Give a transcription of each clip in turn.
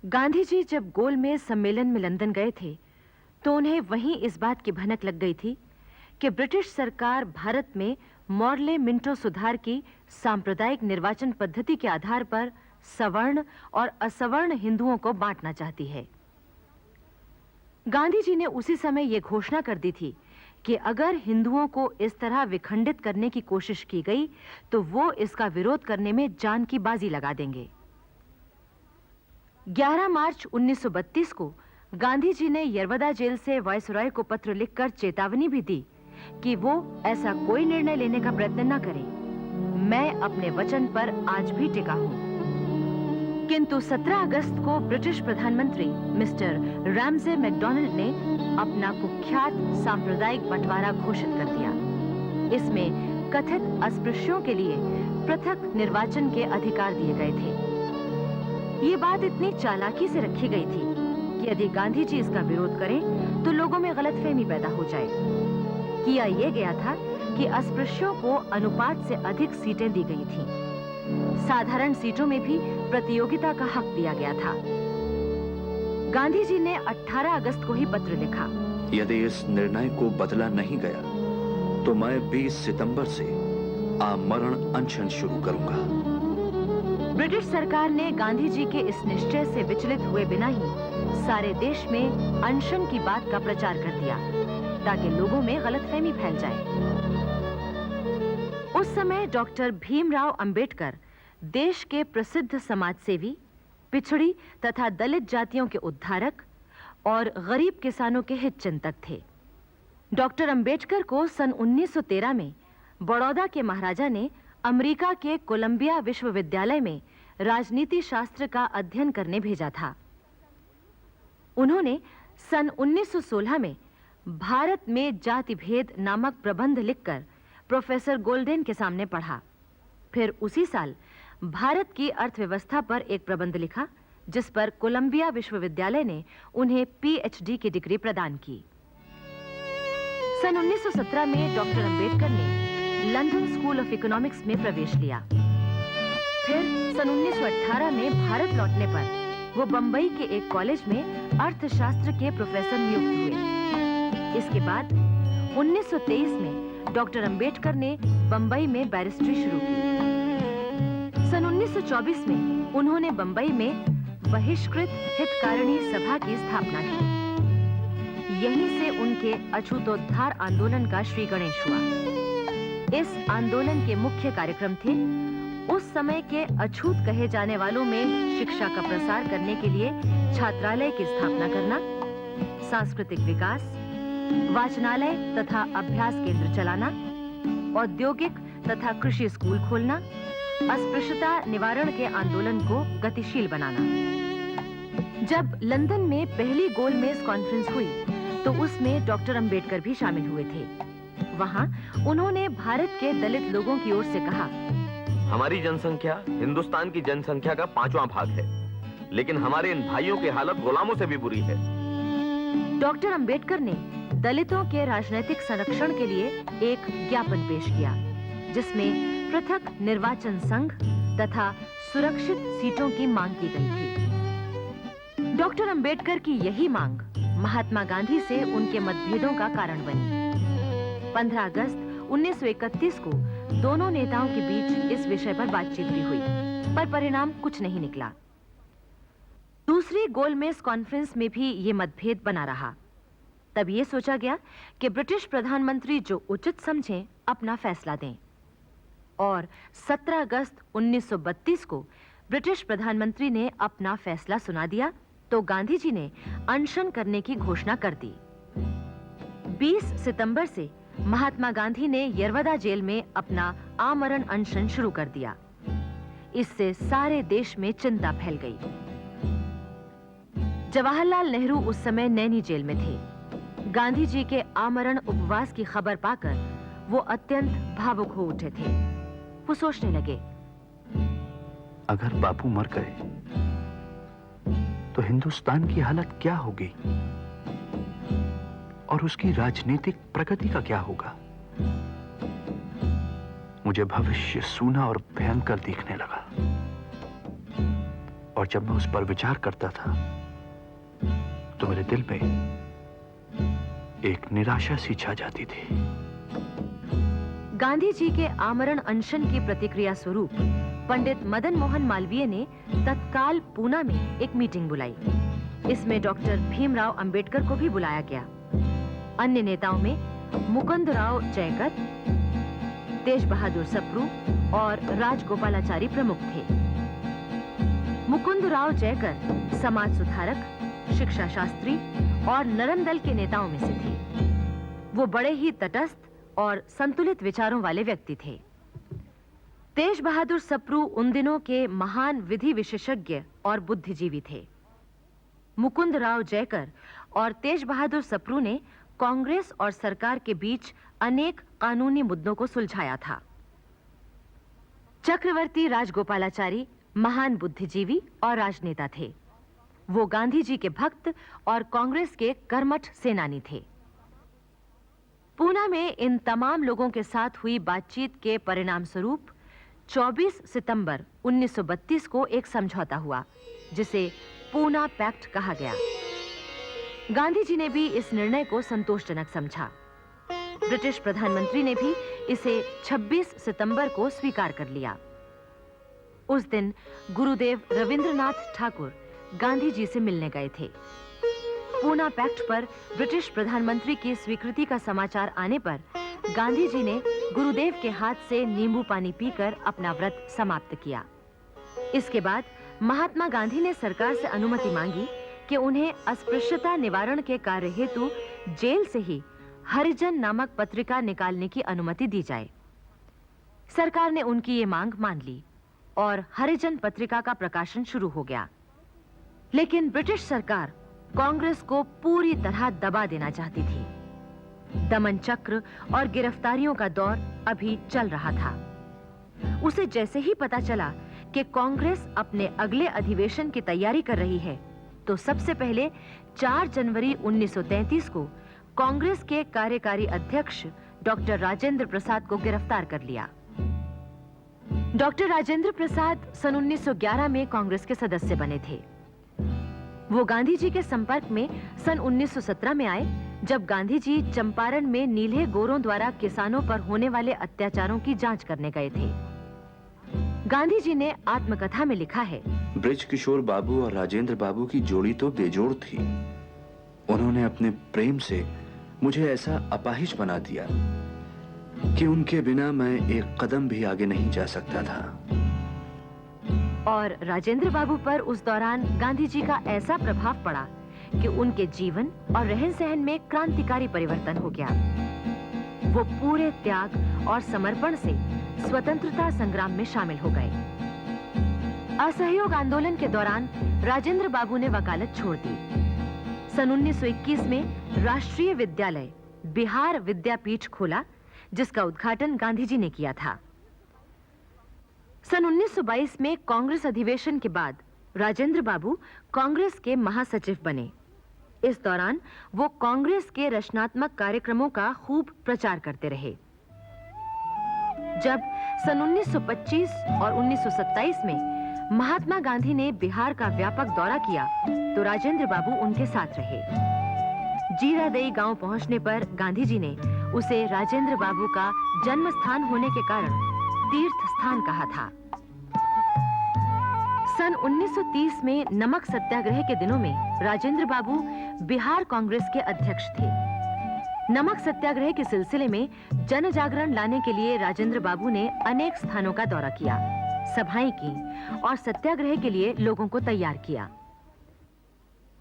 गांधी जी जब गोलमेज सम्मेलन में लंदन गए थे तो उन्हें वहीं इस बात की भनक लग गई थी कि ब्रिटिश सरकार भारत में मॉर्ले मिंटो सुधार की सांप्रदायिक निर्वाचन पद्धति के आधार पर सवर्ण और असवर्ण हिंदुओं को बांटना चाहती है। गांधी जी ने उसी समय यह घोषणा कर दी थी कि अगर हिंदुओं को इस तरह विखंडित करने की कोशिश की गई तो वो इसका विरोध करने में जान की बाजी लगा देंगे। 11 मार्च 1932 को गांधी जी ने यरवदा जेल से वायसराय को पत्र लिखकर चेतावनी भी दी कि वो ऐसा कोई निर्णय लेने का प्रयत्न न करे। मैं अपने वचन पर आज भी टिका हूं। किंतु 17 अगस्त को ब्रिटिश प्रधानमंत्री मिस्टर रैमजे मैकडॉनल्ड ने अपना कुख्यात सांप्रदायिक बंटवारा घोषित कर दिया। इसमें कथित अस्पृश्यों के लिए पृथक निर्वाचन के अधिकार दिए गए थे। ये बात इतनी चालाकी से रखी गई थी कि यदि गांधी जी इसका विरोध करें तो लोगों में गलतफहमी पैदा हो जाए। किया यह गया था कि अस्पृश्यों को अनुपात से अधिक सीटें दी गई थीं। साधारण सीटों में भी प्रतियोगिता का हक दिया गया था। गांधी जी ने 18 अगस्त को ही पत्र लिखा, यदि इस निर्णय को बदला नहीं गया तो मैं 20 सितंबर से आमरण अनशन शुरू करूंगा। ब्रिटिश सरकार ने गांधी जी के इस निश्चय से विचलित हुए बिना ही सारे देश में अनशन की बात का प्रचार कर दिया ताकि लोगों में गलतफहमी फैल जाए। उस समय डॉक्टर भीमराव अंबेडकर देश के प्रसिद्ध समाजसेवी, पिछड़ी तथा दलित जातियों के उद्धारक और गरीब किसानों के हित चिंतक थे। डॉक्टर अंबेडकर को सन 1913 में बड़ौदा के महाराजा ने अमेरिका के कोलंबिया विश्वविद्यालय में राजनीति शास्त्र का अध्ययन करने भेजा था। उन्होंने सन 1916 में भारत में जाति भेद नामक प्रबंध लिखकर प्रोफेसर गोल्डेन के सामने पढ़ा। फिर उसी साल भारत की अर्थव्यवस्था पर एक प्रबंध लिखा जिस पर कोलंबिया विश्वविद्यालय ने उन्हें पीएचडी की डिग्री प्रदान की। सन 1917 में डॉक्टर अंबेडकर ने लंदन स्कूल ऑफ इकोनॉमिक्स में प्रवेश लिया। फिर सन 1918 में भारत लौटने पर वो बंबई के एक कॉलेज में अर्थशास्त्र के प्रोफेसर नियुक्त हुए। इसके बाद 1923 में डॉक्टर अंबेडकर ने बंबई में बैरिस्ट्री शुरू की। सन 1924 में उन्होंने बंबई में बहिष्कृत हितकारिणी सभा की स्थापना की। यहीं से उनके अछूतोद्धार आंदोलन का श्री गणेश हुआ। इस आंदोलन के मुख्य कार्यक्रम थे उस समय के अछूत कहे जाने वालों में शिक्षा का प्रसार करने के लिए छात्रालय की स्थापना करना, सांस्कृतिक विकास, वाचनालय तथा अभ्यास केंद्र चलाना, औद्योगिक तथा कृषि स्कूल खोलना, अस्पृश्यता निवारण के आंदोलन को गतिशील बनाना। जब लंदन में पहली गोलमेज कॉन्फ्रेंस हुई तो उसमें डॉक्टर अंबेडकर भी शामिल हुए थे। वहां उन्होंने भारत के दलित लोगों की ओर से कहा, हमारी जनसंख्या हिंदुस्तान की जनसंख्या का 5वां भाग है, लेकिन हमारे इन भाइयों की हालत गुलामों से भी बुरी है। डॉक्टर अंबेडकर ने दलितों के राजनीतिक संरक्षण के लिए एक ज्ञापन पेश किया जिसमें पृथक निर्वाचन संघ तथा सुरक्षित सीटों की मांग की गई थी। डॉक्टर अंबेडकर की यही मांग महात्मा गांधी से उनके मतभेदों का कारण बनी। 15 अगस्त 1931 को दोनों नेताओं के बीच इस विषय पर बातचीत भी हुई, पर परिणाम कुछ नहीं निकला। दूसरी गोलमेज कॉन्फ्रेंस में भी ये मतभेद बना रहा। तब ये सोचा गया कि ब्रिटिश प्रधानमंत्री जो उचित समझें अपना फैसला दें, और 17 अगस्त 1932 को ब्रिटिश प्रधानमंत्री ने अपना फैसला सुना दिया तो गांधी जी ने अनशन करने की घोषणा कर दी। 20 सितंबर से महात्मा गांधी ने यरवदा जेल में अपना आमरण अनशन शुरू कर दिया। इससे सारे देश में चिंता फैल गई। जवाहरलाल नेहरू उस समय नैनी जेल में थे। गांधी जी के आमरण उपवास की खबर पाकर वो अत्यंत भावुक हो उठे थे। वो सोचने लगे, अगर बापू मर गए तो हिंदुस्तान की हालत क्या होगी और उसकी राजनीतिक प्रगति का क्या होगा। मुझे भविष्य सूना और भयंकर दिखने लगा। और जब मैं उस पर विचार करता था तो मेरे दिल में एक निराशा सी छा जाती थी। गांधी जी के आमरण अनशन की प्रतिक्रिया स्वरूप पंडित मदन मोहन मालवीय ने तत्काल पूना में एक मीटिंग बुलाई। इसमें डॉक्टर भीमराव अंबेडकर को भी बुलाया गया। अन्य नेताओं में मुकुंदराव जयकर, तेज बहादुर सप्रू और राजगोपालाचारी प्रमुख थे। मुकुंदराव जयकर समाज सुधारक, शिक्षा शास्त्री और नरम दल के नेताओं में से थे। वो बड़े ही तटस्थ और संतुलित विचारों वाले व्यक्ति थे। तेज बहादुर सप्रू उन दिनों के महान विधि विशेषज्ञ और बुद्धिजीवी थे। मुकुंदराव जयकर और तेज बहादुर सप्रू ने कांग्रेस और सरकार के बीच अनेक कानूनी मुद्दों को सुलझाया था। चक्रवर्ती राजगोपालाचारी महान बुद्धिजीवी और राजनेता थे। वो गांधी जी के भक्त और कांग्रेस के कर्मठ सेनानी थे। पूना में इन तमाम लोगों के साथ हुई बातचीत के परिणाम स्वरूप 24 सितंबर 1932 को एक समझौता हुआ, जिसे पूना पैक्ट कहा गया। गांधी जी ने भी इस निर्णय को संतोषजनक समझा। ब्रिटिश प्रधानमंत्री ने भी इसे 26 सितंबर को स्वीकार कर लिया। उस दिन गुरुदेव रविंद्रनाथ ठाकुर गांधी जी से मिलने गए थे। पूना पैक्ट पर ब्रिटिश प्रधानमंत्री की स्वीकृति का समाचार आने पर गांधी जी ने गुरुदेव के हाथ से नींबू पानी पीकर अपना व्रत समाप्त किया। इसके बाद महात्मा गांधी ने सरकार से अनुमति मांगी कि उन्हें अस्पृश्यता निवारण के कार्य हेतु जेल से ही हरिजन नामक पत्रिका निकालने की अनुमति दी जाए। सरकार ने उनकी ये मांग मान ली और हरिजन पत्रिका का प्रकाशन शुरू हो गया। लेकिन ब्रिटिश सरकार कांग्रेस को पूरी तरह दबा देना चाहती थी। दमन चक्र और गिरफ्तारियों का दौर अभी चल रहा था। उसे जैसे ही पता चला कि कांग्रेस अपने अगले अधिवेशन की तैयारी कर रही है, तो सबसे पहले 4 जनवरी 1933 को कांग्रेस के कार्यकारी अध्यक्ष डॉक्टर राजेंद्र प्रसाद को गिरफ्तार कर लिया। डॉक्टर राजेंद्र प्रसाद सन 1911 में कांग्रेस के सदस्य बने थे। वो गांधी जी के संपर्क में सन 1917 में आए, जब गांधी जी चंपारण में नीले गोरों द्वारा किसानों पर होने वाले अत्याचारों की जांच करने गए थे। गांधी जी ने आत्मकथा में लिखा है, ब्रिज किशोर बाबू और राजेंद्र बाबू की जोड़ी तो बेजोड़ थी। उन्होंने अपने प्रेम से मुझे ऐसा अपाहिज बना दिया कि उनके बिना मैं एक कदम भी आगे नहीं जा सकता था। और राजेंद्र बाबू पर उस दौरान गांधी जी का ऐसा प्रभाव पड़ा कि उनके जीवन और रहन-सहन में क्रांतिकारी परिवर्तन हो गया। वो पूरे त्याग और समर्पण से स्वतंत्रता संग्राम में शामिल हो गए। असहयोग आंदोलन के दौरान राजेंद्र बाबू ने वकालत छोड़ दी। सन 1921 में राष्ट्रीय विद्यालय बिहार विद्यापीठ खोला, जिसका उद्घाटन गांधी जी ने किया था। सन 1922 में कांग्रेस अधिवेशन के बाद राजेंद्र बाबू कांग्रेस के महासचिव बने। इस दौरान वो कांग्रेस के रचनात्मक कार्यक्रमों का खूब प्रचार करते रहे। जब सन 1925 और 1927 में महात्मा गांधी ने बिहार का व्यापक दौरा किया, तो राजेंद्र बाबू उनके साथ रहे। जीरादेई गांव पहुंचने पर गांधी जी ने उसे राजेंद्र बाबू का जन्म स्थान होने के कारण तीर्थ स्थान कहा था। सन 1930 में नमक सत्याग्रह के दिनों में राजेंद्र बाबू बिहार कांग्रेस के अध्यक्ष थे। नमक सत्याग्रह के सिलसिले में जन जागरण लाने के लिए राजेंद्र बाबू ने अनेक स्थानों का दौरा किया, सभाएं की और सत्याग्रह के लिए लोगों को तैयार किया।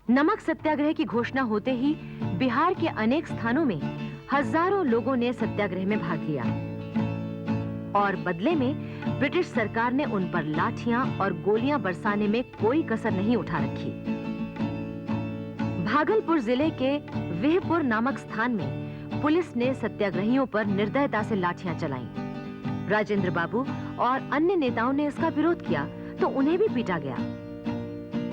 नमक सत्याग्रह की घोषणा होते ही बिहार के अनेक स्थानों में हजारों लोगों ने सत्याग्रह में भाग लिया और बदले में ब्रिटिश सरकार ने उन पर लाठियां और गोलियां बरसाने में कोई कसर नहीं उठा रखी। भागलपुर जिले के वेहपुर नामक स्थान में पुलिस ने सत्याग्रहियों पर निर्दयता से लाठियां चलाईं। राजेंद्र बाबू और अन्य नेताओं ने इसका विरोध किया तो उन्हें भी पीटा गया।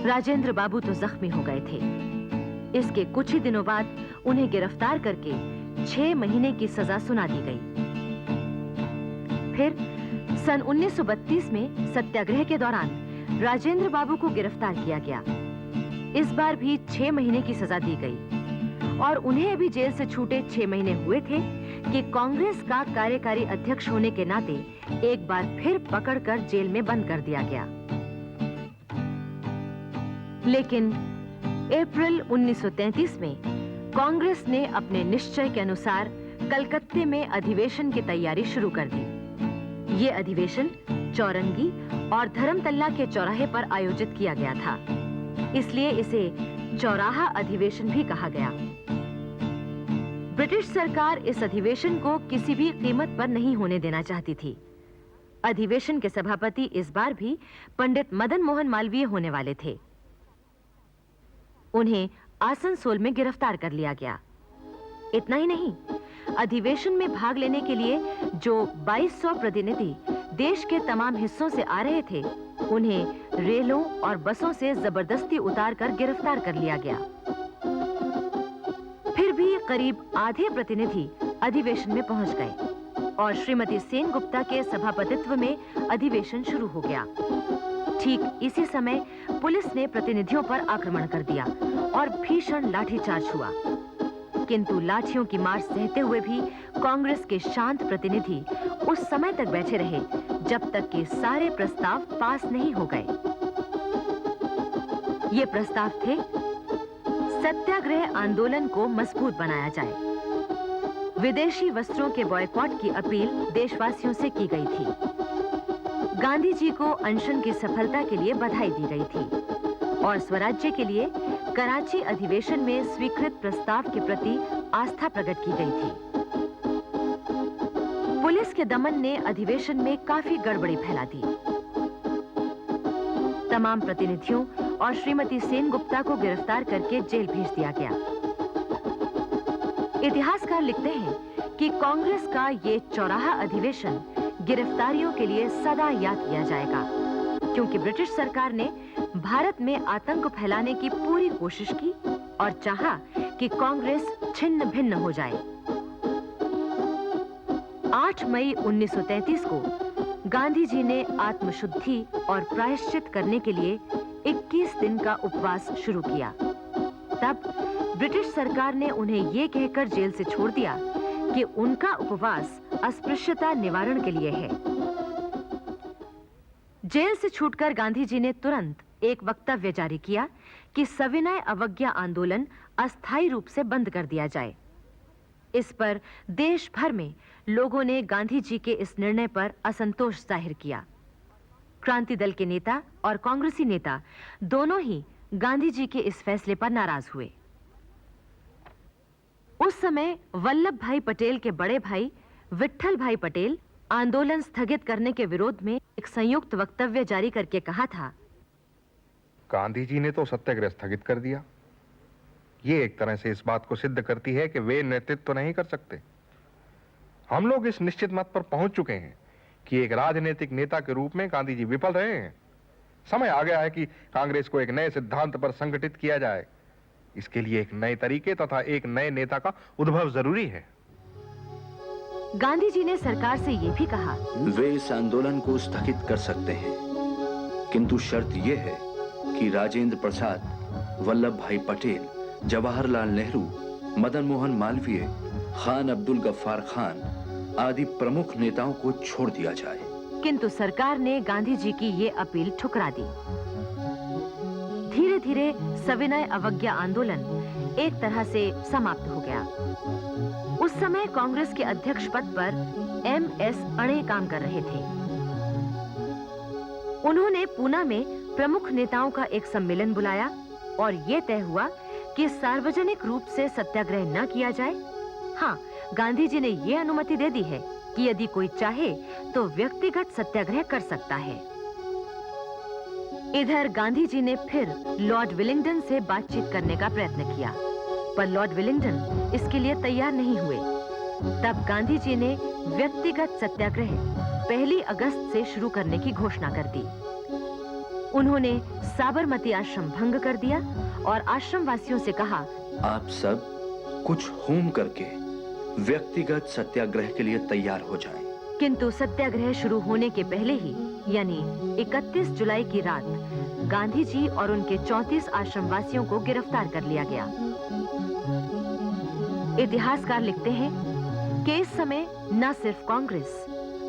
राजेंद्र बाबू तो जख्मी हो गए थे। इसके कुछ ही दिनों बाद उन्हें गिरफ्तार करके 6 महीने की सजा सुना दी गई। फिर सन 1932 में सत्याग्रह के दौरान राजेंद्र बाबू को गिरफ्तार किया गया। इस बार भी 6 महीने की सजा दी गई और उन्हें अभी जेल से छूटे 6 महीने हुए थे कि कांग्रेस का कार्यकारी अध्यक्ष होने के नाते एक बार फिर पकड़कर जेल में बंद कर दिया गया। लेकिन अप्रैल 1933 में कांग्रेस ने अपने निश्चय के अनुसार कलकत्ते में अधिवेशन की तैयारी शुरू कर दी। ये अधिवेशन चौरंगी और धर्मतल्ला के चौराहे पर आयोजित किया गया था, इसलिए इसे चौराहा अधिवेशन भी कहा गया। ब्रिटिश सरकार इस अधिवेशन को किसी भी कीमत पर नहीं होने देना चाहती थी। अधिवेशन के सभापति इस बार भी पंडित मदन मोहन मालवीय होने वाले थे। उन्हें आसनसोल में गिरफ्तार कर लिया गया। इतना ही नहीं, अधिवेशन में भाग लेने के लिए जो 2200 प्रतिनिधि देश के तमाम हिस्सों से आ रहे थे, उन्हें रेलों और बसों से जबरदस्ती उतारकर गिरफ्तार कर लिया गया। फिर भी करीब आधे प्रतिनिधि अधिवेशन में पहुंच गए और श्रीमती सेनगुप्ता के सभापतित्व में अधिवेशन शुरू हो गया। ठीक इसी समय पुलिस ने प्रतिनिधियों पर आक्रमण कर दिया और भीषण लाठीचार्ज हुआ, किंतु लाठियों की मार सहते हुए भी कांग्रेस के शांत प्रतिनिधि उस समय तक बैठे रहे जब तक कि सारे प्रस्ताव पास नहीं हो गए। ये प्रस्ताव थे: सत्याग्रह आंदोलन को मजबूत बनाया जाए, विदेशी वस्त्रों के बॉयकॉट की अपील देशवासियों से की गई थी, गांधी जी को अनशन की सफलता के लिए बधाई दी गई थी और स्वराज्य के लिए कराची अधिवेशन में स्वीकृत प्रस्ताव के प्रति आस्था प्रकट की गई थी। पुलिस के दमन ने अधिवेशन में काफी गड़बड़ी फैला दी। तमाम प्रतिनिधियों और श्रीमती सेनगुप्ता को गिरफ्तार करके जेल भेज दिया गया। इतिहासकार लिखते हैं कि कांग्रेस का ये चौराहा अधिवेशन गिरफ्तारियों के लिए सदा याद किया जाएगा, क्योंकि ब्रिटिश सरकार ने भारत में आतंक फैलाने की पूरी कोशिश की और चाहा कि कांग्रेस छिन्न भिन्न हो जाए। 8 मई 1933 को गांधी जी ने आत्मशुद्धि और प्रायश्चित करने के लिए 21 दिन का उपवास शुरू किया। तब ब्रिटिश सरकार ने उन्हें ये कहकर जेल से छोड़ दिया कि उनका उपवास अस्पृश्यता निवारण के लिए है। जेल से छूटकर गांधी जी ने तुरंत एक वक्तव्य जारी किया कि सविनय अवज्ञा आंदोलन अस्थायी रूप से बंद कर दिया जाए। इस पर देश भर में लोगों ने गांधी जी के इस निर्णय पर असंतोष जाहिर किया। क्रांति दल के नेता और कांग्रेसी नेता दोनों ही गांधी जी के इस फैसले पर नाराज हुए। उस समय वल्लभ भाई पटेल के बड़े भाई विट्ठल भाई पटेल आंदोलन स्थगित करने के विरोध में एक संयुक्त वक्तव्य जारी करके कहा था, गांधी जी ने तो सत्याग्रह स्थगित कर दिया। ये एक तरह से इस बात को सिद्ध करती है कि वे नेतृत्व तो नहीं कर सकते। हम लोग इस निश्चित मत पर पहुंच चुके हैं कि एक राजनीतिक नेता के रूप में गांधी जी विफल रहे हैं। समय आ गया है कि कांग्रेस को एक नए सिद्धांत पर संगठित किया जाए। इसके लिए एक नए तरीके तथा एक नए नेता का उद्भव जरूरी है। गांधी जी ने सरकार से यह भी कहा, वे इस आंदोलन को स्थगित कर सकते हैं, किंतु शर्त यह है कि राजेंद्र प्रसाद, वल्लभ भाई पटेल, जवाहरलाल नेहरू, मदन मोहन मालवीय, खान अब्दुल गफ्फार खान आदि प्रमुख नेताओं को छोड़ दिया जाए। किंतु सरकार ने गांधी जी की ये अपील ठुकरा दी। धीरे धीरे सविनय अवज्ञा आंदोलन एक तरह से समाप्त हो गया। उस समय कांग्रेस के अध्यक्ष पद पर MS अणे काम कर रहे थे। उन्होंने पूना में प्रमुख नेताओं का एक सम्मेलन बुलाया और यह तय हुआ कि सार्वजनिक रूप से सत्याग्रह न किया जाए। हाँ, गांधी जी ने यह अनुमति दे दी है कि यदि कोई चाहे तो व्यक्तिगत सत्याग्रह कर सकता है। इधर गांधी जी ने फिर लॉर्ड विलिंगडन से बातचीत करने का प्रयत्न किया, पर लॉर्ड विलिंगडन इसके लिए तैयार नहीं हुए। तब गांधी जी ने व्यक्तिगत सत्याग्रह 1 अगस्त से शुरू करने की घोषणा कर दी। उन्होंने साबरमती आश्रम भंग कर दिया और आश्रम वासियों से कहा, आप सब कुछ होम करके व्यक्तिगत सत्याग्रह के लिए तैयार हो जाएं। किंतु सत्याग्रह शुरू होने के पहले ही यानी 31 जुलाई की रात गांधी जी और उनके 34 आश्रमवासियों को गिरफ्तार कर लिया गया। इतिहासकार लिखते हैं कि इस समय न सिर्फ कांग्रेस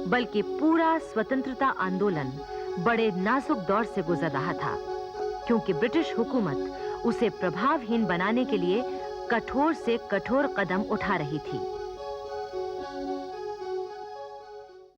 बल्कि पूरा स्वतंत्रता आंदोलन बड़े नाजुक दौर से गुजर रहा था, क्योंकि ब्रिटिश हुकूमत उसे प्रभावहीन बनाने के लिए कठोर से कठोर कदम उठा रही थी।